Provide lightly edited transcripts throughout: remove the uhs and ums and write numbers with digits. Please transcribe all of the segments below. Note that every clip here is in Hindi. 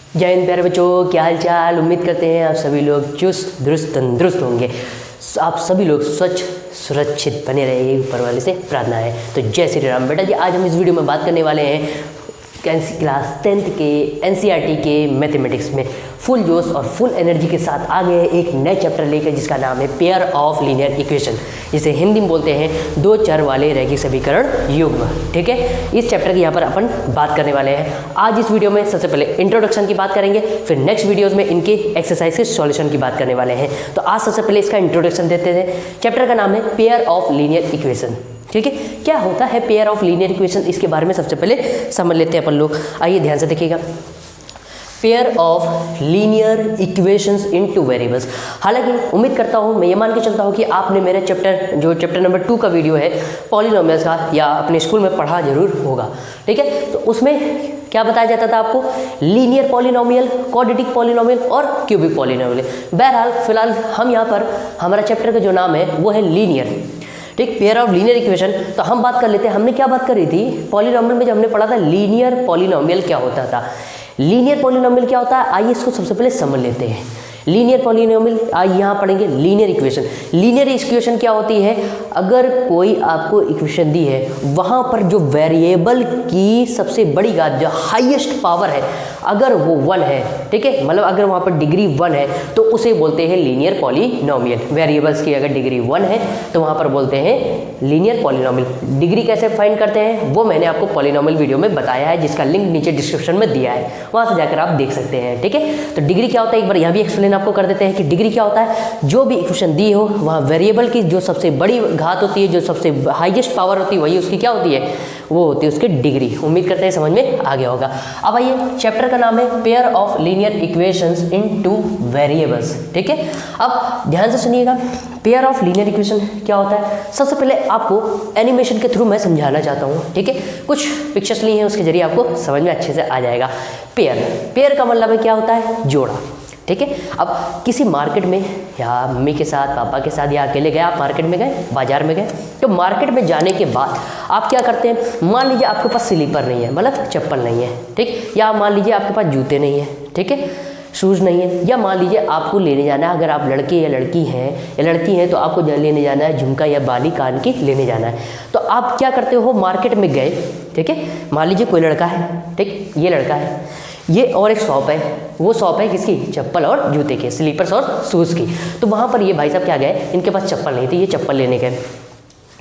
जय हिंद प्यारे बच्चों, क्या हाल चाल। उम्मीद करते हैं आप सभी लोग चुस्त दुरुस्त तंदुरुस्त होंगे। आप सभी लोग स्वच्छ सुरक्षित बने रहे, ऊपर वाले से प्रार्थना है। तो जय श्री राम। बेटा जी, आज हम इस वीडियो में बात करने वाले हैं क्लास 10th के एनसीईआरटी के मैथमेटिक्स में फुल जोश और फुल एनर्जी के साथ आ गए एक नए चैप्टर लेकर, जिसका नाम है पेयर ऑफ लीनियर इक्वेशन, जिसे हिंदी में बोलते हैं दो चर वाले रैखिक समीकरण युग्म। ठीक है, इस चैप्टर की यहाँ पर अपन बात करने वाले हैं। आज इस वीडियो में सबसे पहले इंट्रोडक्शन की बात करेंगे, फिर नेक्स्ट वीडियोज़ में इनके एक्सरसाइज के सॉल्यूशन की बात करने वाले हैं। तो आज सबसे पहले इसका इंट्रोडक्शन देते थे। चैप्टर का नाम है पेयर ऑफ लीनियर इक्वेशन। ठीक है, क्या होता है पेयर ऑफ लीनियर इक्वेशन, इसके बारे में सबसे पहले समझ लेते हैं अपन लोग। आइए ध्यान से देखिएगा। Pair of linear equations in two variables. हालांकि उम्मीद करता हूँ, मैं ये मान के चलता हूँ कि आपने मेरे चैप्टर नंबर 2 का वीडियो है पॉलिनोमियल्स का, या अपने स्कूल में पढ़ा जरूर होगा। ठीक है, तो उसमें क्या बताया जाता था आपको? लीनियर पॉलिनोमियल, क्वाड्रेटिक पॉलिनोमियल और क्यूबिक पॉलिनोमियल। बहरहाल फिलहाल हम यहाँ पर, हमारा चैप्टर का जो नाम है वो है लीनियर। ठीक, पेयर ऑफ लीनियर इक्वेशन। तो हम बात कर लेते हैं, हमने क्या बात करी थी पॉलिनोमियल में, जब हमने पढ़ा था लीनियर पॉलिनोमियल क्या होता था। लीनियर पॉलिनोमियल क्या होता है, आइए इसको सबसे पहले समझ लेते हैं। लीनियर पॉलिनोमियल, आइए यहाँ पढ़ेंगे लीनियर इक्वेशन। लीनियर इक्वेशन क्या होती है? अगर कोई आपको इक्वेशन दी है, वहाँ पर जो वेरिएबल की सबसे बड़ी घात, जो हाईएस्ट पावर है, अगर वो 1 है, ठीक है, मतलब अगर वहाँ पर डिग्री 1 है तो उसे बोलते हैं लीनियर पॉलिनोमियल। वेरिएबल्स की अगर डिग्री 1 है तो वहाँ पर बोलते हैं लीनियर पॉलिनोमियल। डिग्री कैसे फाइंड करते हैं वो मैंने आपको पॉलिनोमियल वीडियो में बताया है, जिसका लिंक नीचे डिस्क्रिप्शन में दिया है, वहाँ से जाकर आप देख सकते हैं। ठीक है, तो डिग्री क्या होता है एक बार यहाँ भी एक्सप्लेन आपको कर देते हैं कि डिग्री क्या होता है। जो भी इक्वेशन दी हो, वहाँ वेरिएबल की जो सबसे बड़ी घात होती है, जो सबसे हाईएस्ट पावर होती है, वही उसकी क्या होती है, वो होती है उसकी डिग्री। उम्मीद करते हैं समझ में आ गया होगा। अब आइए, चैप्टर का नाम है pair of linear equations in two variables. ठीक है, अब ध्यान से सुनिएगा, पेयर ऑफ लीनियर इक्वेशन क्या होता है। सबसे पहले आपको एनिमेशन के थ्रू मैं समझाना चाहता हूँ। ठीक है, कुछ पिक्चर्स ली हैं, उसके जरिए आपको समझ में अच्छे से आ जाएगा। पेयर का मतलब है क्या होता है, जोड़ा। ठीक है, अब किसी मार्केट में, या मम्मी के साथ, पापा के साथ, या अकेले गए, आप मार्केट में गए, बाजार में गए, तो मार्केट में जाने के बाद आप क्या करते हैं? मान लीजिए आपके पास स्लीपर नहीं है, मतलब चप्पल नहीं है, ठीक, या मान लीजिए आपके पास जूते नहीं है, ठीक है, शूज़ नहीं है, या मान लीजिए आपको लेने जाना है, अगर आप लड़के या लड़की हैं तो आपको लेने जाना है झुमका या बाली कान की लेने जाना है। तो आप क्या करते हो? मार्केट में गए, ठीक है, मान लीजिए कोई लड़का है, ठीक, ये लड़का है, ये और एक शॉप है, वो शॉप है किसकी? चप्पल और जूते के, स्लीपर्स और शूज़ की। तो वहाँ पर ये भाई साहब क्या गए, इनके पास चप्पल नहीं थी, ये चप्पल लेने गए।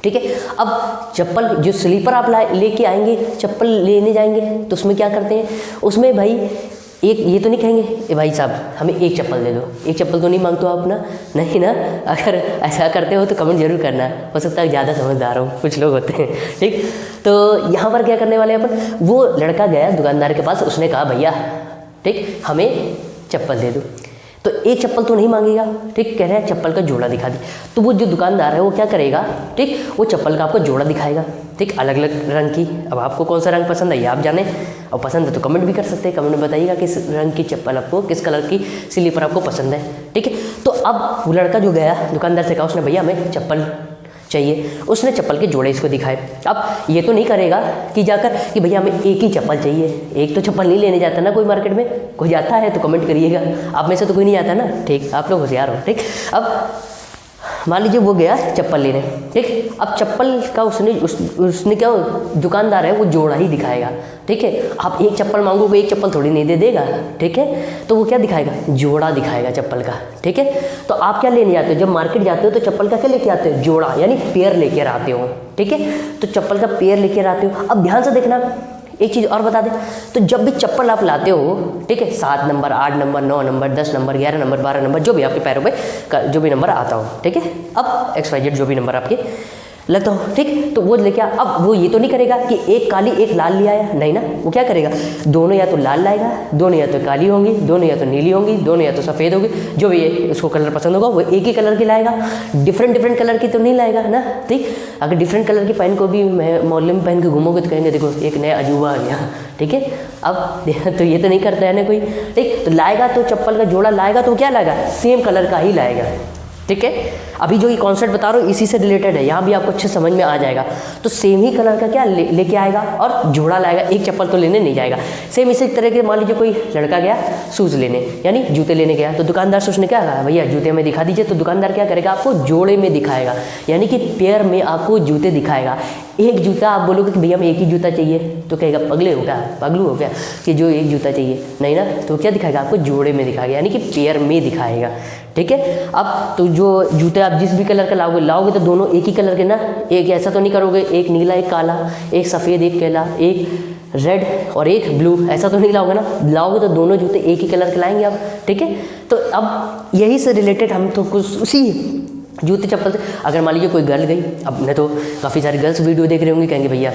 ठीक है, अब चप्पल, जो स्लीपर आप लेके आएंगे, चप्पल लेने जाएंगे, तो उसमें क्या करते हैं? उसमें भाई एक ये तो नहीं कहेंगे ए भाई साहब हमें एक चप्पल दे दो, एक चप्पल तो नहीं मांगते हो आप ना, नहीं ना। अगर ऐसा करते हो तो कमेंट जरूर करना, हो सकता है ज़्यादा समझदार हो, कुछ लोग होते हैं। ठीक, तो यहाँ पर क्या करने वाले हैं अपन? वो लड़का गया दुकानदार के पास, उसने कहा भैया ठीक हमें चप्पल दे दो, तो एक चप्पल तो नहीं मांगेगा, ठीक, कह रहा है चप्पल का जोड़ा दिखा दे। तो वो जो दुकानदार है वो क्या करेगा, ठीक, वो चप्पल का आपको जोड़ा दिखाएगा, ठीक, अलग अलग रंग की। अब आपको कौन सा रंग पसंद है ये आप जाने, और पसंद है तो कमेंट भी कर सकते हैं, कमेंट में बताइएगा किस रंग की चप्पल आपको, किस कलर की स्लीपर आपको पसंद है। ठीक है, तो अब वो लड़का जो गया दुकानदार से कहा, उसने भैया हमें चप्पल चाहिए, उसने चप्पल के जोड़े इसको दिखाए। अब ये तो नहीं करेगा कि जाकर कि भैया हमें एक ही चप्पल चाहिए, एक तो चप्पल नहीं लेने जाता ना कोई मार्केट में, कोई जाता है तो कमेंट करिएगा, आप में से तो कोई नहीं जाता ना, ठीक, आप लोग होशियार हो। ठीक, अब मान लीजिए वो गया चप्पल लेने, ठीक, अब चप्पल का उसने क्या, दुकानदार है वो जोड़ा ही दिखाएगा। ठीक है, आप एक चप्पल मांगोगे, एक चप्पल थोड़ी नहीं दे देगा, ठीक है, तो वो क्या दिखाएगा, जोड़ा दिखाएगा चप्पल का। ठीक है, तो आप क्या लेने जाते हो? जब मार्केट जाते हो तो चप्पल का क्या लेके आते हो? जोड़ा, यानी पेयर लेकर आते हो। ठीक है, तो चप्पल का पेयर लेकर आते हो। अब ध्यान से देखना, एक चीज़ और बता दें, तो जब भी चप्पल आप लाते हो, ठीक है, 7 number, 8 number, 9 number, 10 number, 11 number, 12 number, जो भी आपके पैरों पे जो भी नंबर आता हो, ठीक है, अब XYZ जो भी नंबर आपके लगता हो, ठीक, तो वो लेके अब वो ये तो नहीं करेगा कि एक काली एक लाल ले आया, नहीं ना, वो क्या करेगा, दोनों या तो लाल लाएगा, दोनों या तो काली होंगी, दोनों या तो नीली होंगी, दोनों या तो सफ़ेद होगी, जो भी उसको कलर पसंद होगा वो एक ही कलर की लाएगा, डिफरेंट कलर की तो नहीं लाएगा ना। ठीक, अगर डिफरेंट कलर की पेन को भी मोहल्ले में पहन के घूमोगे तो कहेंगे देखो एक नया अजूबा आ गया। ठीक है, अब तो ये तो नहीं करता है ना कोई। ठीक, तो लाएगा तो चप्पल का जोड़ा लाएगा तो क्या लाएगा, सेम कलर का ही लाएगा। ठीक है। अभी जो ये कॉन्सेप्ट बता रहा हूँ इसी से रिलेटेड है, यहाँ भी आपको अच्छे समझ में आ जाएगा। तो सेम ही कलर का क्या लेके आएगा और जोड़ा लाएगा, एक चप्पल तो लेने नहीं जाएगा। सेम इसी तरह के मान लीजिए कोई लड़का गया शूज़ लेने यानी जूते लेने गया, तो दुकानदार से उसने क्या कहा, भैया जूते में दिखा दीजिए। तो दुकानदार क्या करेगा, आपको जोड़े में दिखाएगा, यानी कि पेयर में आपको जूते दिखाएगा। एक जूता आप बोलोगे कि भैया हमें एक ही जूता चाहिए, तो कहेगा पगलू हो क्या कि जो एक जूता चाहिए, नहीं ना। तो क्या दिखाएगा, आपको जोड़े में दिखाएगा, यानी कि पेयर में दिखाएगा। ठीक है। अब तो जो जूते आप जिस भी कलर का लाओगे तो दोनों एक ही कलर के ना, एक ऐसा तो नहीं करोगे एक नीला एक काला, एक सफ़ेद एक काला, एक रेड और एक ब्लू, ऐसा तो नहीं लाओगे ना। लाओगे तो दोनों जूते एक ही कलर के लाएंगे आप। ठीक है। तो अब यही से रिलेटेड हम तो कुछ उसी जूते चप्पल से, अगर मान लीजिए कोई गर्ल गई, अब मैं तो काफ़ी सारे गर्ल्स वीडियो देख रहे होंगे, कहेंगे भैया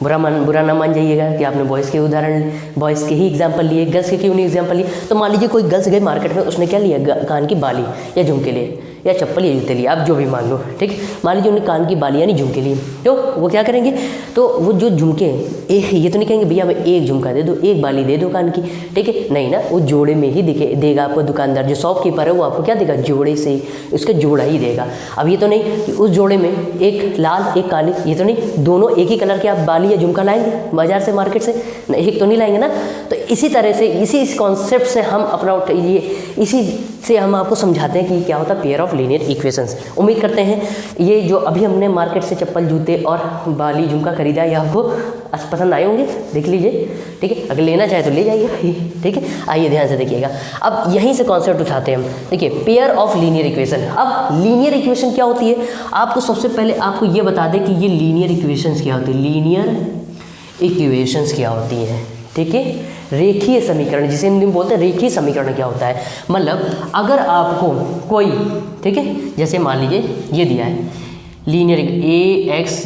बुरा ना मान जाइएगा कि आपने बॉयज़ के उदाहरण, बॉयज़ के ही एग्जांपल लिए, गर्ल्स के क्यों नहीं एग्जांपल लिए। तो मान लीजिए कोई गर्ल्स गई मार्केट में, उसने क्या लिया, कान की बाली या झुमके लिए या चप्पल या जूते लिए, आप जो भी मान लो। ठीक है। मान लीजिए उन्हें कान की बाली यानी झुमके लिए, तो वो क्या करेंगे, तो वो जो झुमके एक, ये तो नहीं कहेंगे भैया हमें एक झुमका दे दो, एक बाली दे दो कान की। ठीक है, नहीं ना, वो जोड़े में ही देगा आपको दुकानदार, जो शॉपकीपर है वो आपको क्या देगा, जोड़े से उसका जोड़ा ही देगा। अब ये तो नहीं कि उस जोड़े में एक लाल एक काली, ये तो नहीं, दोनों एक ही कलर के आप बाली या झुमका लाएंगे बाजार से मार्केट से, एक तो नहीं लाएंगे ना। तो इसी तरह से इस कॉन्सेप्ट से हम अपना इसी से हम आपको समझाते हैं कि क्या होता है पेयर ऑफ लीनियर इक्वेशंस। उम्मीद करते हैं ये जो अभी हमने मार्केट से चप्पल जूते और बाली झुमका खरीदा है, ये आपको पसंद आए होंगे, देख लीजिए। ठीक है, अगर लेना चाहे तो ले जाइए। ठीक है, आइए ध्यान से देखिएगा। अब यहीं से कॉन्सेप्ट उठाते हैं हम। देखिए पेयर ऑफ लीनियर इक्वेशन। अब लीनियर इक्वेशन क्या होती है, आपको सबसे पहले आपको ये बता दें कि ये लीनियर इक्वेशंस क्या होती है। लीनियर इक्वेशंस क्या होती हैं, ठीक है, रेखीय समीकरण, जिसे हिंदी में बोलते हैं रेखीय समीकरण क्या होता है। मतलब अगर आपको कोई, ठीक है, जैसे मान लीजिए ये दिया है linear ax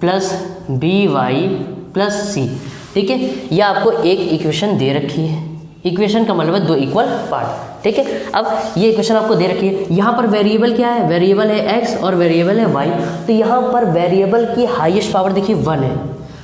plus by plus C, ठीक है, यह आपको एक इक्वेशन दे रखी है। इक्वेशन का मतलब है दो इक्वल पार्ट। ठीक है, अब ये इक्वेशन आपको दे रखी है, यहाँ पर वेरिएबल क्या है, वेरिएबल है x और वेरिएबल है y। तो यहाँ पर वेरिएबल की हाईएस्ट पावर देखिए 1 है,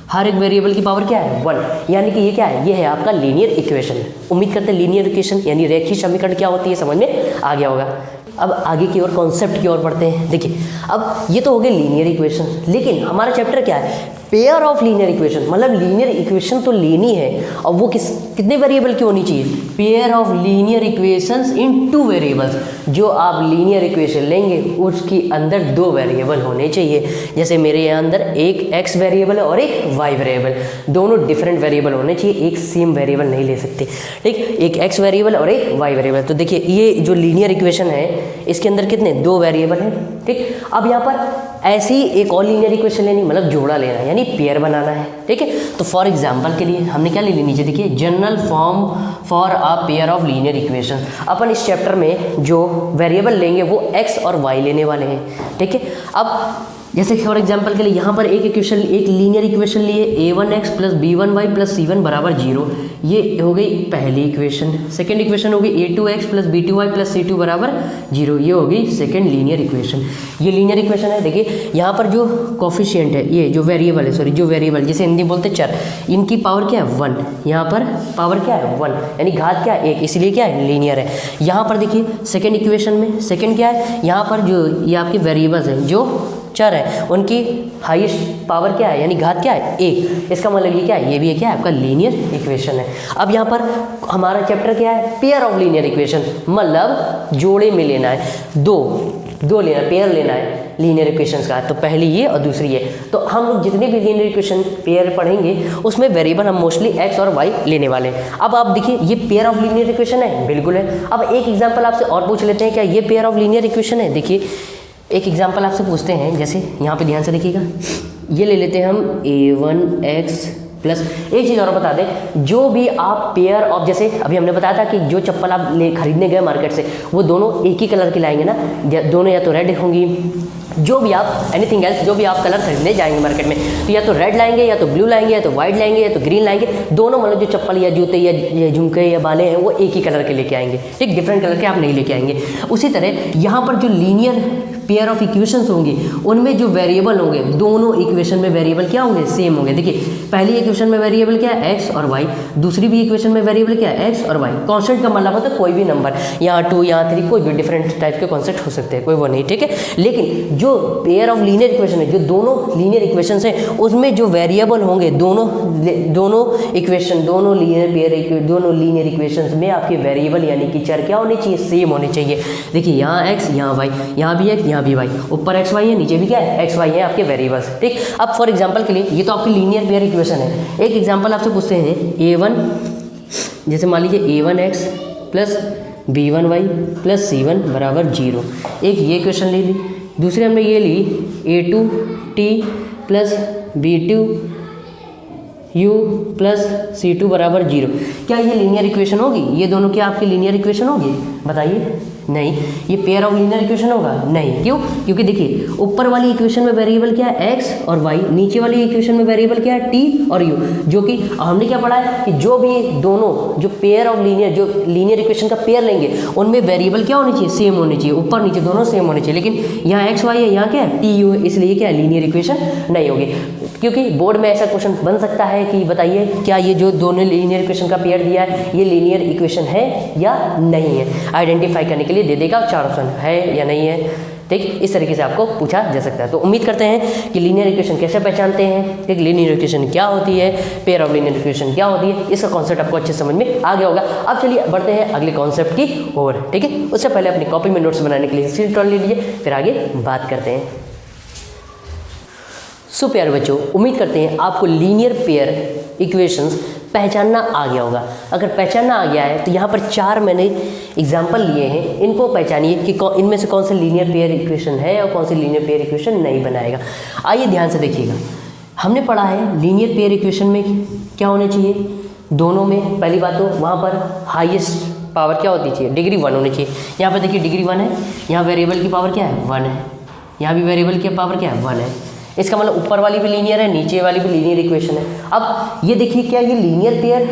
हर एक वेरिएबल की पावर क्या है 1, यानी कि ये क्या है, ये है आपका लीनियर इक्वेशन। उम्मीद करते हैं लीनियर इक्वेशन यानी रेखीय समीकरण क्या होती है समझ में आ गया होगा। अब आगे की ओर कॉन्सेप्ट की ओर बढ़ते हैं। देखिए अब ये तो हो गए लीनियर इक्वेशन, लेकिन हमारा चैप्टर क्या है, पेयर ऑफ लीनियर इक्वेशन। मतलब लीनियर इक्वेशन तो लेनी है और वो कितने वेरिएबल की होनी चाहिए, pair of linear equations in 2 variables. जो आप लीनियर इक्वेशन लेंगे उसके अंदर 2 वेरिएबल होने चाहिए। जैसे मेरे यहाँ अंदर एक x वेरिएबल है और एक y वेरिएबल, दोनों डिफरेंट वेरिएबल होने चाहिए, एक सेम वेरिएबल नहीं ले सकते। ठीक, एक x वेरिएबल और एक y वेरिएबल। तो देखिए ये जो लीनियर इक्वेशन है इसके अंदर कितने 2 वेरिएबल हैं। ठीक, अब यहाँ पर ऐसी एक और लीनियर इक्वेशन लेनी, मतलब जोड़ा लेना है यानी पेयर बनाना है। ठीक है, तो फॉर एग्जांपल के लिए हमने क्या ले ली, नीचे देखिए general form for a pair of linear equation. अपन इस चैप्टर में जो वेरिएबल लेंगे वो x और y लेने वाले हैं। ठीक है, अब जैसे फॉर एग्जांपल के लिए यहाँ पर एक लीनियर इक्वेशन लिए a1x plus b1y plus c1 बराबर 0, ये हो गई पहली इक्वेशन। सेकंड इक्वेशन हो गई a2x plus b2y plus c2 बराबर 0, ये हो गई सेकंड लीनियर इक्वेशन। ये लीनियर इक्वेशन है। देखिए यहाँ पर जो कोफिशिएंट है, ये जो वेरिएबल है, सॉरी जो वेरिएबल जिसे हिंदी बोलते हैं चर, इनकी पावर क्या है 1, यहाँ पर पावर क्या है 1, यानी घात क्या है 1, इसलिए क्या है लीनियर है। यहाँ पर देखिए सेकेंड इक्वेशन में सेकेंड क्या है, यहाँ पर जो ये आपके वेरिएबल्स हैं जो चर है उनकी हाईएस्ट पावर क्या है यानी घात क्या है 1। इसका मतलब ये क्या है, ये भी क्या है आपका लीनियर इक्वेशन है। अब यहाँ पर हमारा चैप्टर क्या है, पेयर ऑफ लीनियर इक्वेशन, मतलब जोड़े में लेना है, दो लेना, पेयर लेना है लीनियर इक्वेशंस का। तो पहली ये और दूसरी ये। तो हम लोग जितने भी लीनियर इक्वेशन पेयर पढ़ेंगे उसमें वेरिएबल हम मोस्टली x और y लेने वाले हैं। अब आप देखिए ये पेयर ऑफ लीनियर इक्वेशन है, बिल्कुल है। अब एक एग्जांपल आपसे और पूछ लेते हैं, क्या ये पेयर ऑफ लीनियर इक्वेशन है। देखिए एक एग्जांपल आपसे पूछते हैं, जैसे यहाँ पे ध्यान से देखिएगा, ये ले लेते हैं हम a1x प्लस, एक चीज़ और बता दें, जो भी आप पेयर ऑफ, जैसे अभी हमने बताया था कि जो चप्पल आप खरीदने गए मार्केट से वो दोनों एक ही कलर की लाएंगे ना, दोनों या तो रेड होंगी, जो भी आप एनीथिंग एल्स जो भी आप कलर खरीदने जाएंगे मार्केट में, तो या तो रेड लाएंगे या तो ब्लू लाएंगे या तो वाइट लाएंगे या तो ग्रीन लाएंगे, दोनों मतलब जो चप्पल या जूते या झुमके या बाले हैं वो एक ही कलर के लेके आएंगे। ठीक, डिफरेंट कलर के आप नहीं लेके आएंगे। उसी तरह यहाँ पर जो लीनियर पेयर ऑफ इक्वेशंस होंगी उनमें जो वेरिएबल होंगे दोनों इक्वेशन में वेरिएबल क्या होंगे, सेम होंगे। देखिए पहली इक्वेशन में वेरिएबल क्या है, एक्स और वाई, दूसरी भी इक्वेशन में वेरिएबल क्या है, एक्स और वाई। कांस्टेंट का मतलब होता है कोई भी नंबर, यहाँ 2 यहाँ 3 कोई भी डिफरेंट टाइप के कॉन्सेप्ट हो सकते हैं, कोई वो नहीं, ठीक है। लेकिन जो पेयर ऑफ लीनियर इक्वेशन है, जो दोनों लीनियर इक्वेशन है उसमें जो वेरिएबल होंगे दोनों इक्वेशन, दोनों लीनियर इक्वेशन में आपके वेरिएबल यानी कि चर क्या होने चाहिए, सेम होने चाहिए। देखिए यहाँ एक्स यहाँ वाई, यहाँ भी एक्स यहाँ भी वाई, ऊपर एक्स वाई है नीचे भी क्या है एक्स वाई है आपके वेरिएबल्स, ठीक। अब फॉर एग्जांपल के लिए ये तो आपकी लीनियर पेयर इक्वेशन है। एक एग्जांपल आपसे पूछते हैं a1, जैसे मान लीजिए a1x plus b1y plus c1 बराबर 0, एक ये इक्वेशन ले ली। दूसरे हमने ये ली a2t plus b2u plus c2 बराबर 0। क्या ये लीनियर इक्वेशन होगी, ये दोनों क्या आपकी लीनियर इक्वेशन होगी, बताइए। नहीं, ये पेयर ऑफ लीनियर इक्वेशन होगा नहीं, क्यों, क्योंकि देखिए ऊपर वाली इक्वेशन में वेरिएबल क्या है एक्स और वाई, नीचे वाली इक्वेशन में वेरिएबल क्या है टी और यू, जो कि हमने क्या पढ़ा है कि जो भी दोनों जो पेयर ऑफ लीनियर जो लीनियर इक्वेशन का पेयर लेंगे उनमें वेरिएबल क्या होनी चाहिए, सेम होनी चाहिए, ऊपर नीचे दोनों सेम होने चाहिए। लेकिन यहाँ एक्स वाई है, यहाँ क्या है टी यू है, इसलिए क्या है लीनियर इक्वेशन नहीं होगी। क्योंकि बोर्ड में ऐसा क्वेश्चन बन सकता है कि बताइए क्या ये जो दोनों लीनियर इक्वेशन का पेयर दिया है ये लीनियर इक्वेशन है या नहीं है। आइडेंटिफाई करने के लिए दे देगा 4 ऑप्शन है या नहीं है, ठीक। इस तरीके से आपको पूछा जा सकता है। तो उम्मीद करते हैं कि लीनियर इक्वेशन कैसे पहचानते हैं, ठीक, लीनियर इक्वेशन क्या होती है, पेयर ऑफ लीनियर इक्वेशन क्या होती है, इसका कॉन्सेप्ट आपको अच्छे समझ में आ गया होगा। अब चलिए बढ़ते हैं अगले कॉन्सेप्ट की ओर, ठीक है। उससे पहले अपनी कॉपी में नोट्स बनाने के लिए स्क्रीनशॉट ले लीजिए, फिर आगे बात करते हैं। सो प्यारे बच्चों, उम्मीद करते हैं आपको लीनियर पेयर इक्वेशंस पहचानना आ गया होगा। अगर पहचानना आ गया है तो यहाँ पर 4 मैंने एग्जाम्पल लिए हैं, इनको पहचानिए कि इनमें से कौन सा लीनियर पेयर इक्वेशन है और कौन सी लीनियर पेयर इक्वेशन नहीं बनाएगा। आइए ध्यान से देखिएगा, हमने पढ़ा है लीनियर पेयर इक्वेशन में क्या होने चाहिए, दोनों में पहली बात तो वहाँ पर हाईएस्ट पावर क्या होती चाहिए, डिग्री 1 होनी चाहिए। यहाँ पर देखिए डिग्री 1 है, यहाँ वेरिएबल की पावर क्या है 1 है, यहाँ भी वेरिएबल की पावर क्या है 1 है। इसका मतलब ऊपर वाली भी लीनियर है, नीचे वाली भी लीनियर इक्वेशन है। अब ये देखिए क्या ये लीनियर पेयर,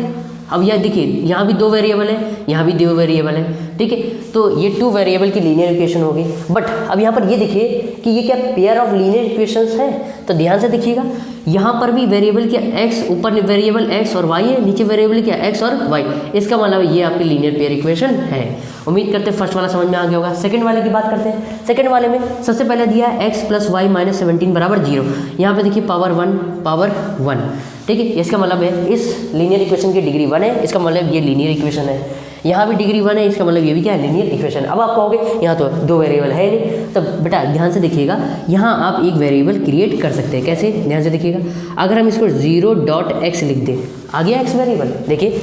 अब यह देखिए यहाँ भी 2 वेरिएबल है, यहाँ भी 2 वेरिएबल है, ठीक है। तो ये 2 वेरिएबल की लीनियर इक्वेशन होगी। बट अब यहाँ पर ये देखिए कि ये क्या पेयर ऑफ लीनियर इक्वेशंस है, तो ध्यान से देखिएगा यहाँ पर भी वेरिएबल क्या एक्स, ऊपर वेरिएबल एक्स और वाई है, नीचे वेरिएबल क्या एक्स और वाई। इसका मतलब ये आपकी लीनियर पेयर इक्वेशन है। उम्मीद करते हैं फर्स्ट वाला समझ में आ गया होगा। सेकंड वाले की बात करते हैं। सेकंड वाले में सबसे पहले दिया है एक्स प्लस वाई माइनस 17 बराबर 0। यहाँ पे देखिए पावर 1, ठीक है। इसका मतलब है इस लीनियर इक्वेशन की डिग्री 1 है, इसका मतलब ये लीनियर इक्वेशन है। यहाँ भी डिग्री 1 है, इसका मतलब ये भी क्या है लीनियर इक्वेशन। अब आप कहोगे यहाँ तो 2 वेरिएबल है नहीं, तो बेटा ध्यान से देखिएगा यहाँ आप एक वेरिएबल क्रिएट कर सकते हैं। कैसे, ध्यान से देखिएगा, अगर हम इसको 0.x लिख दें, आ गया एक्स वेरिएबल। देखिए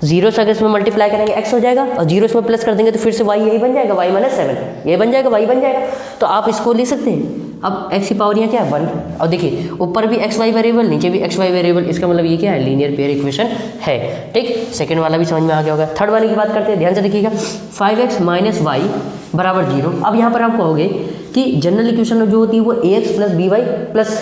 0 से अगर इसमें मल्टीप्लाई करेंगे x हो जाएगा और 0 इसमें प्लस कर देंगे तो फिर से y यही बन जाएगा, y माइनस 7 ये बन जाएगा, y बन जाएगा। तो आप इसको ले सकते हैं। अब x की पावर यहाँ क्या है 1, और देखिए ऊपर भी x y वेरिएबल, नीचे भी x y वेरिएबल, इसका मतलब ये क्या है लीनियर पेयर इक्वेशन है, ठीक। सेकंड वाला भी समझ में आ गया होगा। थर्ड वाले की बात करते हैं, ध्यान से देखिएगा 5x माइनस वाई बराबर 0। अब यहाँ पर आप कहोगे कि जनरल इक्वेशन जो होती है वो ax plus B Y plus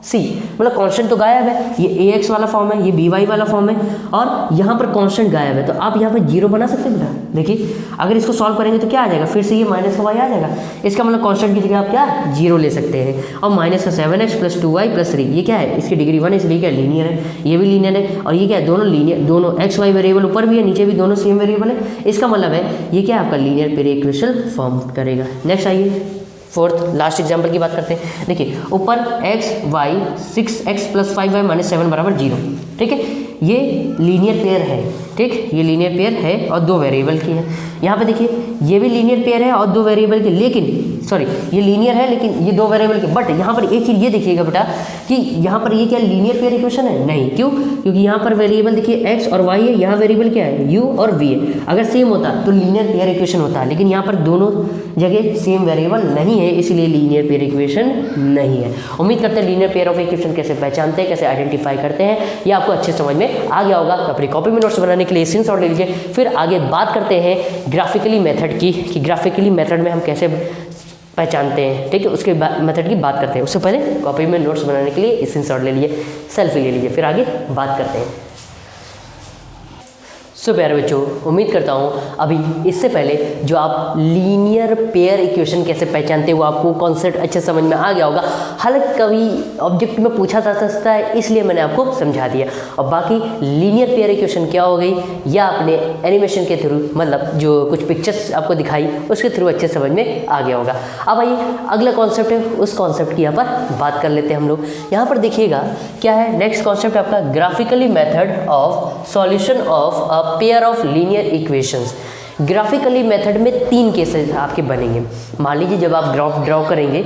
C, मतलब कांस्टेंट तो गायब है, ये ax वाला फॉर्म है, ये by वाला फॉर्म है, और यहाँ पर कांस्टेंट गायब है। तो आप यहाँ पर 0 बना सकते हैं बेटा। देखिए अगर इसको सॉल्व करेंगे तो क्या आ जाएगा, फिर से ये माइनस का y आ जाएगा। इसका मतलब कांस्टेंट की जगह आप क्या 0 ले सकते हैं। और माइनस का 7x प्लस 2y प्लस 3, ये क्या है, इसकी डिग्री 1 है, इसलिए क्या लीनियर है, ये भी लीनियर है। और ये क्या है, दोनों लीनियर, दोनों x y वेरिएबल ऊपर भी है, नीचे भी दोनों सेम वेरिएबल है। इसका मतलब है ये क्या आपका लीनियर पेयर इक्वेशन फॉर्म करेगा। नेक्स्ट आइए फोर्थ लास्ट एग्जाम्पल की बात करते हैं। देखिए ऊपर x y 6x plus 5y minus 7 बराबर 0, ठीक है। ये लीनियर पेयर है, ठीक, ये लीनियर पेयर है और 2 वेरिएबल की है। यहाँ पे देखिए ये भी लीनियर पेयर है और 2 वेरिएबल की, लेकिन सॉरी ये लीनियर है लेकिन ये 2 वेरिएबल की। बट यहाँ पर एक चीज़ ये देखिएगा बेटा कि यहाँ पर ये क्या लीनियर पेयर इक्वेशन है, नहीं। क्यों, क्योंकि यहाँ पर वेरिएबल देखिए x और y है, यहाँ वेरिएबल क्या है u और v है। अगर सेम होता तो लीनियर पेयर इक्वेशन होता, लेकिन यहाँ पर दोनों जगह सेम वेरिएबल नहीं है, इसलिए लीनियर पेयर इक्वेशन नहीं है। उम्मीद करते हैं लीनियर पेयर ऑफ इक्वेशन कैसे पहचानते हैं, कैसे आइडेंटिफाई करते हैं, ये आपको अच्छे समझ में आ गया होगा। तो अपनी कॉपी में नोट्स बनाने के लिए स्क्रीनशॉट ले लीजिए। फिर आगे बात करते हैं ग्राफिकली मेथड की, कि ग्राफिकली मेथड में हम कैसे पहचानते हैं, ठीक है। उसके मेथड की बात करते हैं। उससे पहले कॉपी में नोट्स बनाने के लिए स्क्रीनशॉट ले लीजिए, सेल्फी ले लीजिए, फिर आगे बात करते हैं। सो प्यारे बच्चों, उम्मीद करता हूँ अभी इससे पहले जो आप लीनियर पेयर इक्वेशन कैसे पहचानते हैं वो आपको कॉन्सेप्ट अच्छे समझ में आ गया होगा। हालांकि कभी ऑब्जेक्ट में पूछा जा सकता है, इसलिए मैंने आपको समझा दिया। और बाकी लीनियर पेयर इक्वेशन क्या हो गई या अपने एनिमेशन के थ्रू, मतलब जो कुछ पिक्चर्स आपको दिखाई उसके थ्रू अच्छे समझ में आ गया होगा। अब आइए अगला कॉन्सेप्ट है, उस कॉन्सेप्ट की यहाँ पर बात कर लेते हैं हम लोग। यहाँ पर देखिएगा क्या है नेक्स्ट कॉन्सेप्ट आपका, graphically method of solution of a pair of linear equations. Graphically method में 3 केसेस आपके बनेंगे। मान लीजिए जब आप ग्राफ ड्रॉ करेंगे,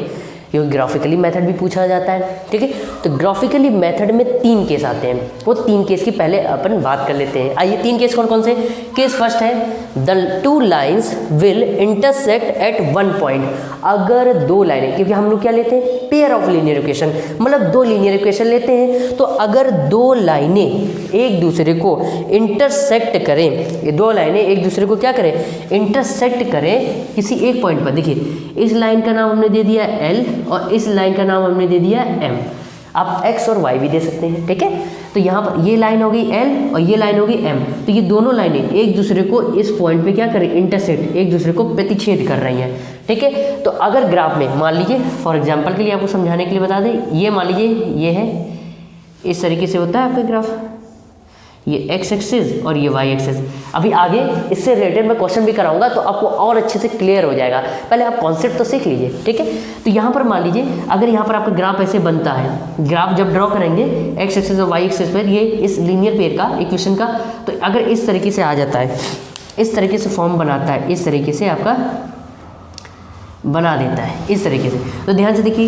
क्योंकि ग्राफिकली मेथड भी पूछा जाता है, ठीक है। तो ग्राफिकली मेथड में 3 केस आते हैं। वो 3 केस की पहले अपन बात कर लेते हैं। आइए 3 केस कौन कौन से। केस फर्स्ट है the 2 lines will intersect at 1 point. अगर 2 लाइनें, क्योंकि हम लोग क्या लेते हैं पेयर ऑफ लीनियर इक्वेशन, मतलब 2 लीनियर इक्वेशन लेते हैं। तो अगर 2 लाइनें एक दूसरे को इंटरसेक्ट करें, ये 2 लाइनें एक दूसरे को क्या करें इंटरसेक्ट करें किसी एक पॉइंट पर। देखिए इस लाइन का नाम हमने दे दिया L और इस लाइन का नाम हमने दे दिया M। आप X और Y भी दे सकते हैं, ठीक है। तो यहाँ पर ये लाइन होगी L और ये लाइन होगी M। तो ये दोनों लाइनें एक दूसरे को इस पॉइंट पे क्या करें इंटरसेक्ट, एक दूसरे को प्रतिच्छेद कर रही हैं, ठीक है। तो अगर ग्राफ में मान लीजिए फॉर एग्जांपल के लिए आपको समझाने के लिए बता दें, ये मान लीजिए ये है, इस तरीके से होता है आपका ग्राफ, ये एक्स एक्सिस और ये वाई एक्सिस। अभी आगे इससे रिलेटेड मैं क्वेश्चन भी कराऊंगा तो आपको और अच्छे से क्लियर हो जाएगा। पहले आप कॉन्सेप्ट तो सीख लीजिए, ठीक है। तो यहाँ पर मान लीजिए अगर यहाँ पर आपका ग्राफ ऐसे बनता है, ग्राफ जब ड्रॉ करेंगे एक्स एक्सिस और वाई एक्सिस पर, ये इस लीनियर पेयर का इक्वेशन का, तो अगर इस तरीके से आ जाता है, इस तरीके से फॉर्म बनाता है, इस तरीके से आपका बना देता है इस तरीके से। तो ध्यान से देखिए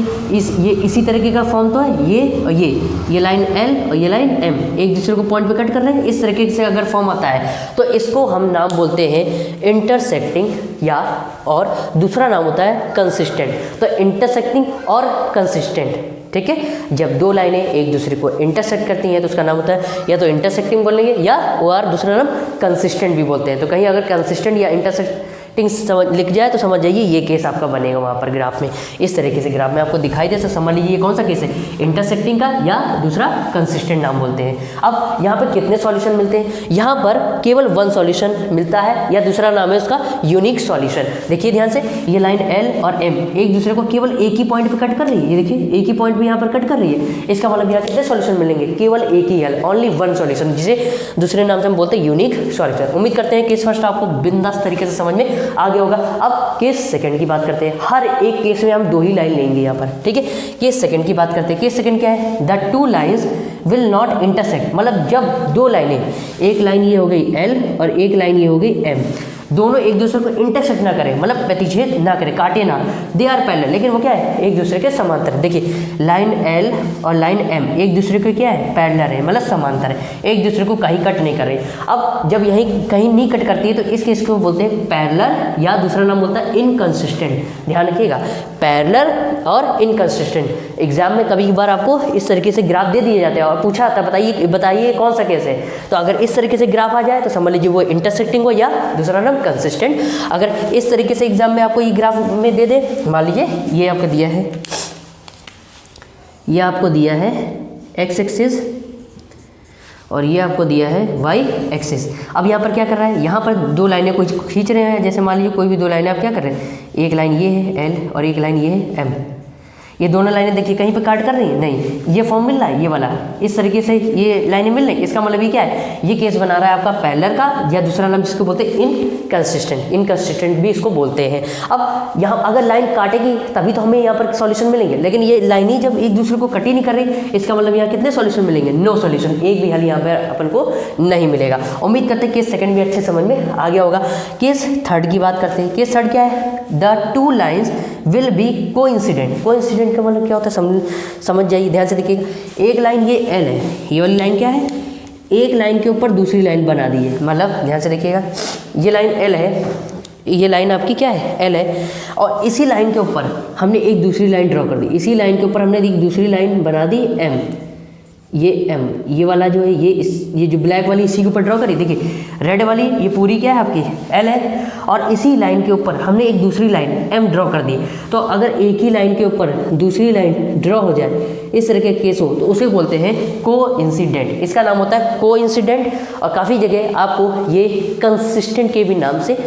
ये इसी तरीके का फॉर्म तो है, ये और ये लाइन L और ये लाइन M एक दूसरे को पॉइंट पे कट कर रहे हैं। इस तरीके से अगर फॉर्म आता है तो इसको हम नाम बोलते हैं इंटरसेक्टिंग, या और दूसरा नाम होता है कंसिस्टेंट। तो इंटरसेक्टिंग और कंसिस्टेंट, ठीक है। जब 2 लाइनें एक दूसरे को इंटरसेक्ट करती हैं तो उसका नाम होता है या तो इंटरसेक्टिंग बोलेंगे या और दूसरा नाम कंसिस्टेंट भी बोलते हैं। तो कहीं अगर कंसिस्टेंट या इंटरसेक्टिंग समझ लिख जाए तो समझ जाइए ये केस आपका बनेगा वहाँ पर ग्राफ में। इस तरीके से ग्राफ में आपको दिखाई दे तो समझ लीजिए ये कौन सा केस है, इंटरसेक्टिंग का या दूसरा कंसिस्टेंट नाम बोलते हैं। अब यहाँ पर कितने सॉल्यूशन मिलते हैं, यहाँ पर केवल 1 सॉल्यूशन मिलता है, या दूसरा नाम है उसका यूनिक सॉल्यूशन। देखिए ध्यान से, ये लाइन L और M एक दूसरे को केवल एक ही पॉइंट पर कट कर रही है। ये देखिए एक ही पॉइंट पर यहाँ पर कट कर रही है। इसका मतलब यहाँ कितने सॉल्यूशन मिलेंगे, केवल एक ही हल, ओनली 1 सॉल्यूशन, जिसे दूसरे नाम से हम बोलते हैं यूनिक सॉल्यूशन। उम्मीद करते हैं केस फर्स्ट आपको बिंदास तरीके से समझ में आ गया होगा। अब केस सेकंड की बात करते हैं। हर एक केस में हम 2 ही लाइन लेंगे यहाँ पर, ठीक है। केस सेकंड की बात करते हैं। केस सेकंड क्या है, the 2 lines will not intersect. मतलब जब 2 लाइनें, एक लाइन ये हो गई L और एक लाइन ये हो गई M, दोनों एक दूसरे को इंटरसेक्ट ना करें, मतलब प्रतिच्छेद ना करें, काटे ना, दे आर पैरेलल, लेकिन वो क्या है एक दूसरे के समांतर। देखिए लाइन L और लाइन M एक दूसरे को क्या है पैरेलल है, मतलब समांतर है, एक दूसरे को कहीं कट नहीं कर रही। अब जब यहीं कहीं नहीं कट करती है तो इस केस को बोलते हैं पैरेलल, या दूसरा नाम बोलता है इनकंसिस्टेंट। ध्यान रखिएगा, पैरेलल और इनकंसिस्टेंट। एग्जाम में कभी बार आपको इस तरीके से ग्राफ दे दिए जाते हैं और पूछा आता है बताइए कौन सा केस है। तो अगर इस तरीके से ग्राफ आ जाए तो समझ लीजिए वो इंटरसेक्टिंग हो, या दूसरा नाम कंसिस्टेंट। अगर इस तरीके से एग्जाम में आपको ये ग्राफ में दे दे, मान लीजिए ये आपको दिया है, ये आपको दिया है एक्स एक्सिस और ये आपको दिया है वाई एक्सिस। अब यहाँ पर क्या कर रहा है, यहाँ पर 2 लाइनें कुछ खींच रहे हैं। जैसे मान लीजिए कोई भी 2 लाइनें आप क्या कर रहे हैं, एक लाइन ये है L और एक लाइन ये है M। ये दोनों लाइनें देखिए कहीं पे काट कर रही हैं, नहीं, ये फॉर्म मिल रहा है, ये वाला इस तरीके से ये लाइनें मिल रही। इसका मतलब ये क्या है, ये केस बना रहा है आपका पैरेलल का, या दूसरा नाम जिसको बोलते हैं इनकंसिस्टेंट। इनकंसिस्टेंट भी इसको बोलते हैं। अब यहाँ अगर लाइन काटेगी तभी तो हमें यहाँ पर सॉल्यूशन मिलेंगे, लेकिन ये लाइन ही जब एक दूसरे को कट ही नहीं कर रही, इसका मतलब यहाँ कितने सॉल्यूशन मिलेंगे, नो सॉल्यूशन, एक भी हल यहाँ पर अपन को नहीं मिलेगा। उम्मीद करते हैं केस सेकंड भी अच्छे समझ में आ गया होगा। केस थर्ड की बात करते हैं। केस थर्ड क्या है, the 2 lines will be coincident. Coincident का मतलब क्या होता है समझ जाइए, ध्यान से देखिएगा। एक लाइन ये L है, ये वाली लाइन क्या है, एक लाइन के ऊपर दूसरी लाइन बना दी है। मतलब ध्यान से देखिएगा, ये लाइन L है, ये लाइन आपकी क्या है L है, और इसी लाइन के ऊपर हमने एक दूसरी लाइन ड्रॉ कर दी, इसी लाइन के ऊपर हमने एक दूसरी लाइन बना दी M, ये m, ये वाला जो है ये जो ब्लैक वाली इसी के ऊपर ड्रॉ करी, देखिए रेड वाली ये पूरी क्या है आपकी l है, और इसी लाइन के ऊपर हमने एक दूसरी लाइन m ड्रॉ कर दी। तो अगर एक ही लाइन के ऊपर दूसरी लाइन ड्रॉ हो जाए, इस तरह के केस हो, तो उसे बोलते हैं कोइंसिडेंट। इसका नाम होता है कोइंसिडेंट, और काफ़ी जगह आपको ये कंसिस्टेंट के भी नाम से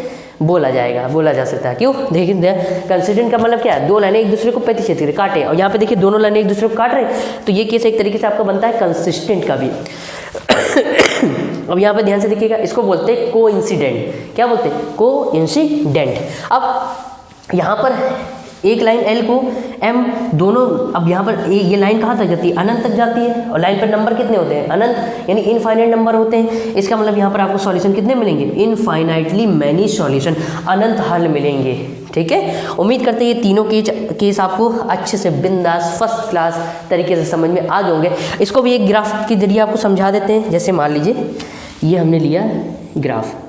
बोला जा सकता है। क्यों? देखिए कंसिस्टेंट का मतलब क्या है, दो लाइनें एक दूसरे को प्रतिच्छेद काटे, और यहाँ पे देखिए दोनों लाइनें एक दूसरे को काट रहे हैं, तो ये केस एक तरीके से आपका बनता है कंसिस्टेंट का भी। अब यहाँ पे ध्यान से देखिएगा, इसको बोलते हैं कोइंसिडेंट। क्या बोलते हैं? कोइंसिडेंट। अब यहाँ पर एक लाइन L को M दोनों, अब यहाँ पर ये लाइन कहाँ तक जाती है? अनंत तक जाती है, और लाइन पर नंबर कितने होते हैं? अनंत, यानी इनफाइनाइट नंबर होते हैं। इसका मतलब यहाँ पर आपको सॉल्यूशन कितने मिलेंगे? इनफाइनाइटली मैनी सॉल्यूशन, अनंत हल मिलेंगे। ठीक है, उम्मीद करते हैं ये तीनों केस आपको अच्छे से बिंदास फर्स्ट क्लास तरीके से समझ में आ गए होंगे। इसको भी एक ग्राफ के जरिए आपको समझा देते हैं। जैसे मान लीजिए ये हमने लिया ग्राफ,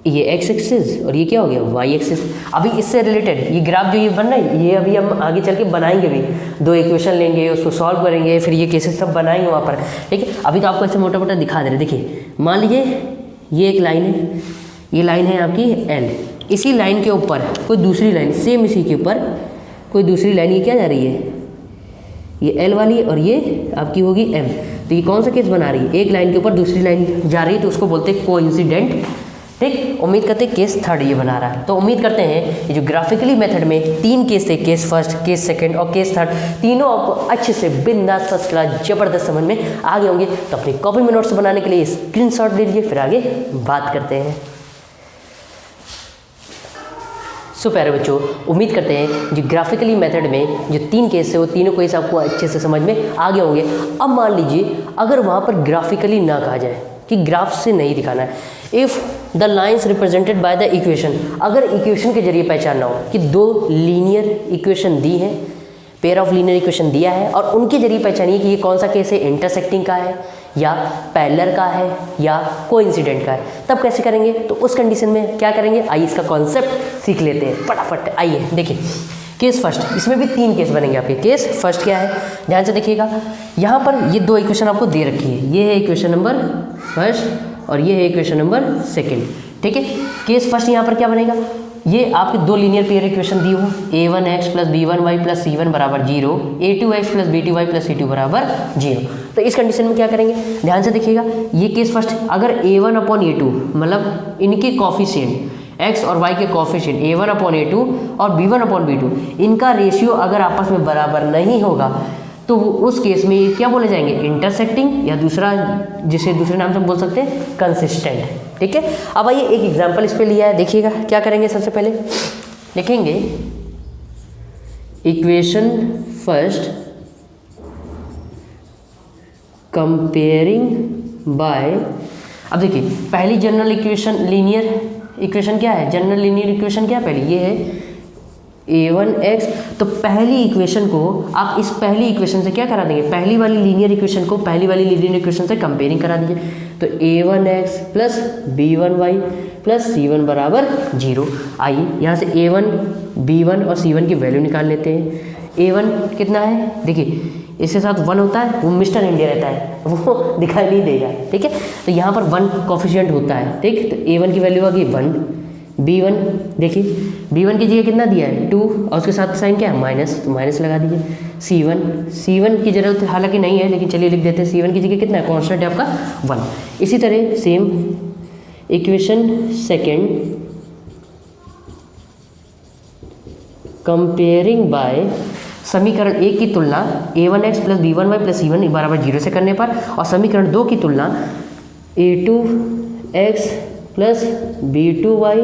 ये एक्स एक्सिस और ये क्या हो गया वाई एक्सिस। अभी इससे रिलेटेड ये ग्राफ जो ये बन रहा है, ये अभी हम आगे चल के बनाएंगे भी, दो इक्वेशन लेंगे, उसको सॉल्व करेंगे, फिर ये केसेस सब बनाएंगे वहाँ पर। ठीक है, अभी तो आपको ऐसे मोटा मोटा दिखा दे रहे। देखिए मान लीजिए ये एक लाइन है, ये लाइन है आपकी एल, इसी लाइन के ऊपर कोई दूसरी लाइन सेम इसी के ऊपर कोई दूसरी लाइन, ये क्या जा रही है? ये एल वाली, और ये आपकी होगी एम। तो ये कौन सा केस बना रही है? एक लाइन के ऊपर दूसरी लाइन जा रही है, तो उसको बोलते हैं कोइंसिडेंट। ठीक, उम्मीद करते हैं केस थर्ड ये बना रहा है। तो उम्मीद करते हैं ये जो ग्राफिकली मेथड में तीन केस थे, केस फर्स्ट, केस सेकंड और केस थर्ड, तीनों आपको अच्छे से बिंदास फर्स्ट क्लास जबरदस्त समझ में आ गए होंगे। तो अपनी कॉपी में नोट्स बनाने के लिए स्क्रीनशॉट ले लीजिए, फिर आगे बात करते हैं। सो प्यारे बच्चों, उम्मीद करते हैं जो ग्राफिकली मेथड में जो तीन केस है वो तीनों केस आपको अच्छे से समझ में आ गए होंगे। अब मान लीजिए अगर वहाँ पर ग्राफिकली ना कहा जाए कि ग्राफ से नहीं दिखाना है, if the lines represented by the equation, अगर इक्वेशन के जरिए पहचानना हो कि दो लीनियर इक्वेशन दी है, पेयर ऑफ लीनियर इक्वेशन दिया है, और उनके जरिए पहचानिए कि ये कौन सा केस है, इंटरसेक्टिंग का है या पैरेलल का है या कोइंसिडेंट का है, तब कैसे करेंगे? तो उस कंडीशन में क्या करेंगे, आइए इसका कॉन्सेप्ट सीख लेते हैं फटाफट। आइए देखिए केस फर्स्ट, इसमें भी तीन केस बनेंगे आपके। केस फर्स्ट क्या है, ध्यान से देखिएगा, यहाँ पर ये दो इक्वेशन आपको दे रखी है, ये है इक्वेशन नंबर फर्स्ट और ये है इक्वेशन नंबर सेकंड। ठीक है, केस फर्स्ट यहाँ पर क्या बनेगा, ये आपके दो लीनियर पेयर इक्वेशन दी हो, a1x plus b1y plus c1 बराबर 0, a2x plus b2y plus c2 बराबर 0। तो इस कंडीशन में क्या करेंगे, ध्यान से देखिएगा, ये केस फर्स्ट, अगर a1 अपॉन a2 मतलब इनके कॉफिशिएंट x और y के कॉफिशिएंट a1 अपॉन a2 और b1 अपॉन b2, इनका रेशियो अगर आपस में बराबर नहीं होगा तो उस केस में क्या बोले जाएंगे, इंटरसेक्टिंग, या दूसरा जिसे दूसरे नाम से बोल सकते हैं कंसिस्टेंट। ठीक है, अब आइए एक एग्जांपल इस पे लिया है, देखिएगा क्या करेंगे। सबसे पहले लिखेंगे इक्वेशन फर्स्ट कंपेयरिंग बाय, अब देखिए पहली जनरल इक्वेशन लीनियर इक्वेशन क्या है, जनरल लीनियर इक्वेशन क्या है पहली, ये है a1x। तो पहली इक्वेशन को आप इस पहली इक्वेशन से क्या करा देंगे, पहली वाली लीनियर इक्वेशन को पहली वाली लीनियर इक्वेशन से कंपेयरिंग करा दीजिए। तो a1x plus b1y plus c1 बराबर 0। आइए यहाँ से a1, b1 और c1 की वैल्यू निकाल लेते हैं। a1 कितना है, देखिए इसके साथ 1 होता है, वो मिस्टर इंडिया रहता है, वो दिखाई नहीं देगा। ठीक है, तो यहाँ पर 1 कॉफिशिएंट होता है। ठीक, तो a1 की वैल्यू आ गई 1, b1 देखिए b1 की जगह कितना दिया है 2, और उसके साथ साइन क्या है माइनस, तो माइनस लगा दीजिए। c1 की जरूरत हालांकि नहीं है, लेकिन चलिए लिख देते हैं, c1 की जगह कितना है, कांस्टेंट है आपका 1। इसी तरह same equation second comparing by समीकरण 1 की तुलना a1x plus b1y plus c1 बराबर 0 से करने पर, और समीकरण 2 की तुलना a2x plus b2y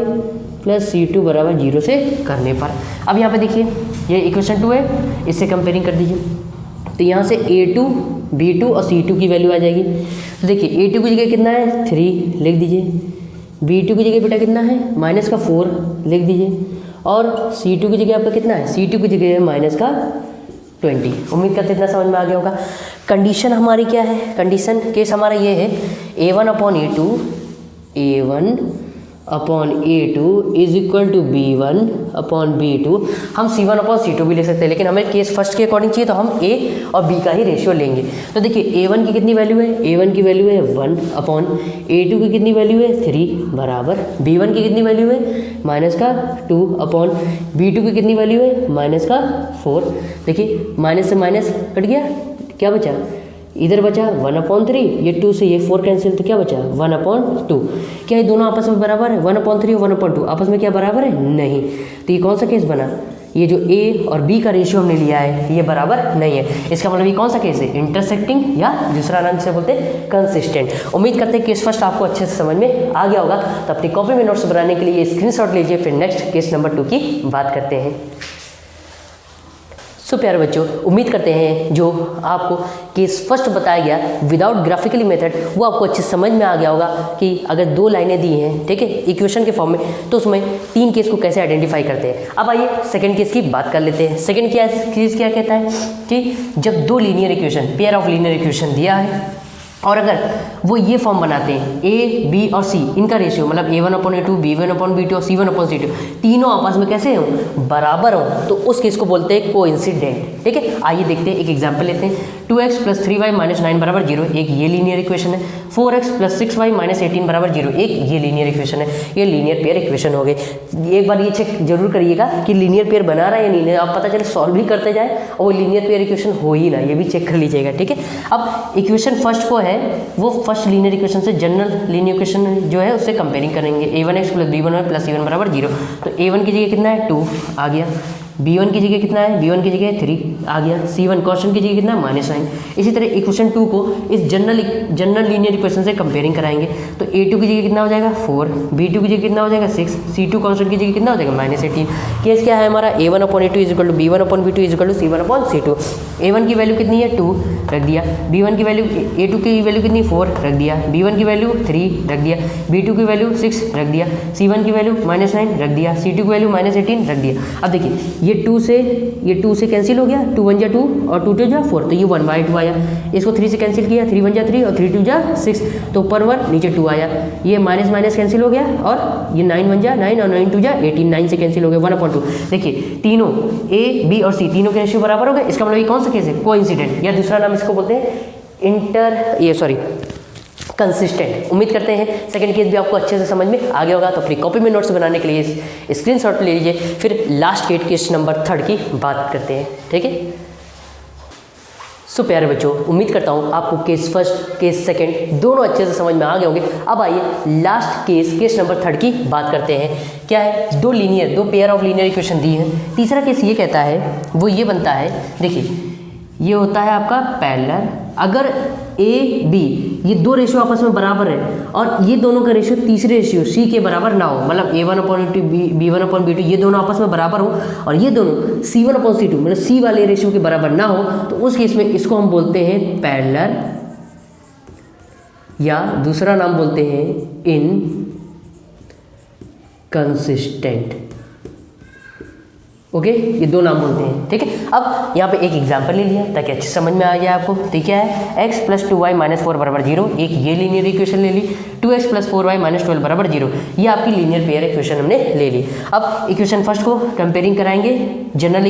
plus c2 बराबर 0 से करने पर। अब यहाँ पे देखिए ये इक्वेशन 2 है, इससे कंपेयरिंग कर दीजिए। तो यहाँ से a2, b2 और c2 की वैल्यू आ जाएगी। तो देखिए a2 की जगह कितना है 3 लिख दीजिए, b2 की जगह बेटा कितना है माइनस का 4 लिख दीजिए, और c2 की जगह आपका कितना है, c2 की जगह है माइनस का 20। उम्मीद करते इतना समझ में आ गया होगा। कंडीशन हमारी क्या है, कंडीशन केस हमारा ये है a1 upon a2, a1 upon A2 is equal to B1 upon B2। हम C1 अपॉन C2 भी ले सकते हैं, लेकिन हमें केस फर्स्ट के अकॉर्डिंग चाहिए तो हम A और B का ही रेशियो लेंगे। तो देखिए A1 की कितनी वैल्यू है, A1 की वैल्यू है 1 अपॉन A2 की कितनी वैल्यू है 3 बराबर B1 की कितनी वैल्यू है माइनस का 2 अपॉन B2 की कितनी वैल्यू है माइनस का 4। देखिए माइनस से माइनस कट गया, क्या बचा, इधर बचा 1/3, ये 2 से ये 4 कैंसिल, तो क्या बचा 1/2। क्या ये दोनों आपस में बराबर है, 1/3 और 1/2 आपस में क्या बराबर है, नहीं। तो ये कौन सा केस बना, ये जो A और B का रेशियो हमने लिया है ये बराबर नहीं है। इसका मतलब ये कौन सा केस है, इंटरसेक्टिंग, या दूसरा नाम से बोलते हैं कंसिस्टेंट। उम्मीद करते हैं केस फर्स्ट आपको अच्छे से समझ में आ गया होगा। तो अपनी कॉपी में नोट्स बनाने के लिए स्क्रीनशॉट लीजिए, फिर नेक्स्ट केस नंबर 2 की बात करते हैं। सो प्यारे बच्चों, उम्मीद करते हैं जो आपको केस फर्स्ट बताया गया विदाउट ग्राफिकली मेथड वो आपको अच्छे समझ में आ गया होगा कि अगर 2 लाइनें दी हैं, ठीक है, इक्वेशन के फॉर्म में, तो उसमें 3 केस को कैसे आइडेंटिफाई करते हैं। अब आइए सेकंड केस की बात कर लेते हैं। सेकंड केस क्या कहता है कि जब 2 linear equation, pair of linear equation दिया है और अगर वो ये फॉर्म बनाते हैं A, B और C, इनका रेशियो मतलब A1/A2, B1/B2 और C1/C2 तीनों आपस में कैसे हों, बराबर हों, तो उस केस को बोलते हैं कोइंसिडेंट। ठीक है, आइए देखते हैं, एक एग्जांपल लेते हैं। 2x + 3y - 9 = 0, एक ये लीनियर इक्वेशन है। 4x + 6y - 18 = 0, एक ये लीनियर इक्वेशन है। ये लीनियर पेयर इक्वेशन हो गए। एक बार ये चेक जरूर करिएगा कि लीनियर पेयर बना रहा है या नहीं, आप पता चले सॉल्व भी करते जाए और वो लीनियर पेयर इक्वेशन हो ही ना, ये भी चेक कर लीजिएगा। ठीक है, अब इक्वेशन फर्स्ट को है वो फर्स्ट लीनियर इक्वेशन से जनरल लीनियर इक्वेशन जो है उससे कंपेयरिंग करेंगे। A1x + B1y + C1 = 0, तो A1 की जगह कितना है 2 आ गया, B1 की जगह कितना है, B1 की जगह 3 आ गया, C1 कॉन्स्टेंट की जगह कितना है -9। इसी तरह इक्वेशन 2 को इस जनरल लीनियर इक्वेशन से कंपेयरिंग कराएंगे, तो A2 की जगह कितना हो जाएगा 4, B2 की जगह कितना हो जाएगा 6, C2 कॉन्स्टेंट की जगह कितना हो जाएगा -18। केस क्या है हमारा, A1/A2 = B1/B2 = C1/C2। A1 की वैल्यू कितनी है 2 रख दिया, B1 की वैल्यू, A2 की वैल्यू कितनी 4 रख दिया, B1 की वैल्यू 3 रख दिया, B2 की वैल्यू 6 रख दिया, C1 की वैल्यू -9 रख दिया, C2 की वैल्यू -18 रख दिया। अब देखिए ये 2 से कैंसिल हो गया, 2 × 1 = 2 और 2 × 2 = 4, तो ये 1/2 आया। इसको 3 से कैंसिल किया, 3 × 1 = 3 और 3 × 2 = 6, तो ऊपर 1 नीचे 2 आया। ये माइनस माइनस कैंसिल हो गया और ये 9 × 1 = 9 और 9 × 2 = 18, 9 से कैंसिल हो गया 1/2। देखिए तीनों A, B और C तीनों के रेशियो बराबर हो गए। इसका मतलब ये कौन सा केस है, कोइंसिडेंट, या दूसरा नाम इसको बोलते हैं कंसिस्टेंट। उम्मीद करते हैं सेकंड केस भी आपको अच्छे से समझ में आ गया होगा। तो अपनी कॉपी में नोट्स बनाने के लिए स्क्रीनशॉट ले लीजिए, फिर लास्ट केस नंबर 3 की बात करते हैं। ठीक है, सो प्यारे बच्चों, उम्मीद करता हूँ आपको केस फर्स्ट केस सेकंड दोनों अच्छे से समझ में आ गए होंगे। अब आइए लास्ट केस नंबर 3 की बात करते हैं। क्या है, 2 पेयर ऑफ लीनियर इक्वेशन दी है। तीसरा केस ये कहता है, वो ये बनता है, देखिए ये होता है आपका पैरेलल। अगर A, B ये 2 रेशियो आपस में बराबर है और ये दोनों का रेशियो तीसरे रेशियो C के बराबर ना हो, मतलब A1/A2 B1/B2 ये दोनों आपस में बराबर हो और ये दोनों C1/C2 मतलब C वाले रेशियो के बराबर ना हो, तो उस केस में इसको हम बोलते हैं पैरेलल, या दूसरा नाम बोलते हैं इनकंसिस्टेंट। ओके, ये 2 नाम बोलते हैं। ठीक है, अब यहाँ पे एक एग्जांपल ले लिया ताकि अच्छे समझ में आ जाए आपको। तो क्या है, x + 2y - 4 = 0, एक ये लीनियर इक्वेशन ले ली। 2x + 4y - 12 = 0, ये आपकी लीनियर पेयर इक्वेशन हमने ले ली। अब इक्वेशन फर्स्ट को कंपेयरिंग कराएंगे जनरल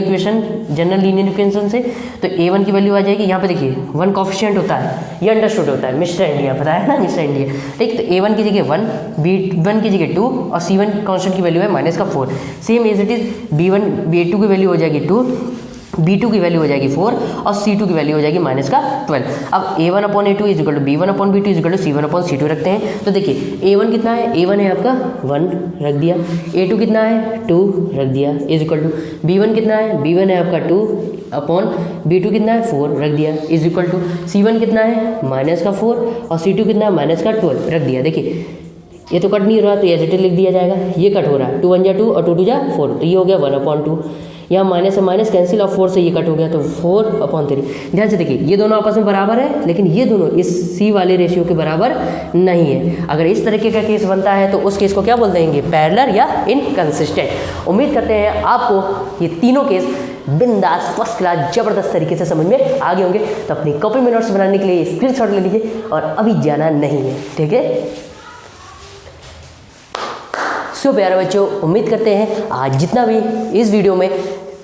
लीनियर इक्वेशन से, तो A1 की वैल्यू आ जाएगी, यहाँ पे देखिए 1 कोफिशिएंट होता है, ये अंडरस्टूड होता है, मिस्टर इंडिया पता है ना, मिस्टर इंडिया। ठीक, तो A1 की जगह 1, B1 की जगह 2 और C1 कॉन्स्टेंट की वैल्यू है -4। Same as it is B2 की वैल्यू हो जाएगी 2, B2 की वैल्यू हो जाएगी 4 और C2 की वैल्यू हो जाएगी -12। अब A1/A2 = B1/B2 = C1/C2 रखते हैं। तो देखिए A1 कितना है, A1 है आपका 1 रख दिया, A2 कितना है 2 रख दिया, = B1 कितना है, B1 है आपका 2 अपॉन B2 कितना है 4 रख दिया, = C1 कितना है -4 और C2 कितना है -12 रख दिया। देखिए ये तो कट नहीं हो रहा, तो एज लिख दिया जाएगा, ये कट हो रहा है, 2 × 1 = 2 और 2 × 2 = 4, तो ये हो गया 1/2। यहाँ माइनस से माइनस कैंसिल और 4 से ये कट हो गया, तो 4/3। ध्यान से देखिए ये दोनों आपस में बराबर है, लेकिन ये दोनों इस C वाले रेशियो के बराबर नहीं है। अगर इस तरीके का केस बनता है तो उस केस को क्या बोल देंगे, पैरेलल या इनकंसिस्टेंट। उम्मीद करते हैं आपको ये तीनों केस बिंदास फर्स्ट क्लास जबरदस्त तरीके से समझ में आ गए होंगे। तो अपनी कॉपी में नोट्स बनाने के लिए स्क्रीनशॉट ले लीजिए और अभी जाना नहीं है। ठीक है, सो प्यारे बच्चों, उम्मीद करते हैं आज जितना भी इस वीडियो में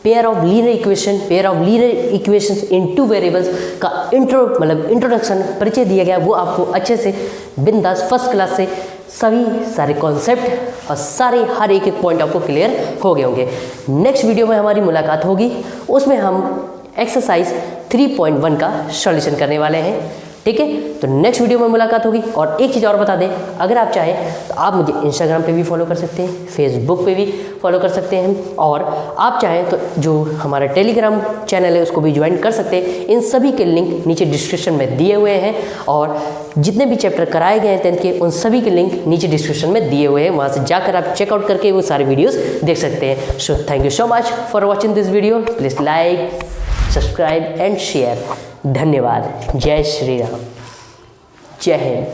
pair of linear equations in 2 variables का इंट्रोडक्शन परिचय दिया गया, वो आपको अच्छे से बिंदास फर्स्ट क्लास से सारे कॉन्सेप्ट और हर एक पॉइंट आपको क्लियर हो गए होंगे। नेक्स्ट वीडियो में हमारी मुलाकात होगी, उसमें हम एक्सरसाइज 3.1 का सॉल्यूशन करने वाले हैं। ठीक है, तो नेक्स्ट वीडियो में मुलाकात होगी। और एक चीज़ और बता दें, अगर आप चाहें तो आप मुझे इंस्टाग्राम पे भी फॉलो कर सकते हैं, फेसबुक पे भी फॉलो कर सकते हैं, और आप चाहें तो जो हमारा टेलीग्राम चैनल है उसको भी ज्वाइन कर सकते हैं। इन सभी के लिंक नीचे डिस्क्रिप्शन में दिए हुए हैं, और जितने भी चैप्टर कराए गए हैं 10th के, उन सभी के लिंक नीचे डिस्क्रिप्शन में दिए हुए हैं, वहाँ से जाकर आप चेकआउट करके वो सारे वीडियोज़ देख सकते हैं। So thank you so much for watching this video. Please like, subscribe and share. धन्यवाद। जय श्री राम। जय हिंद।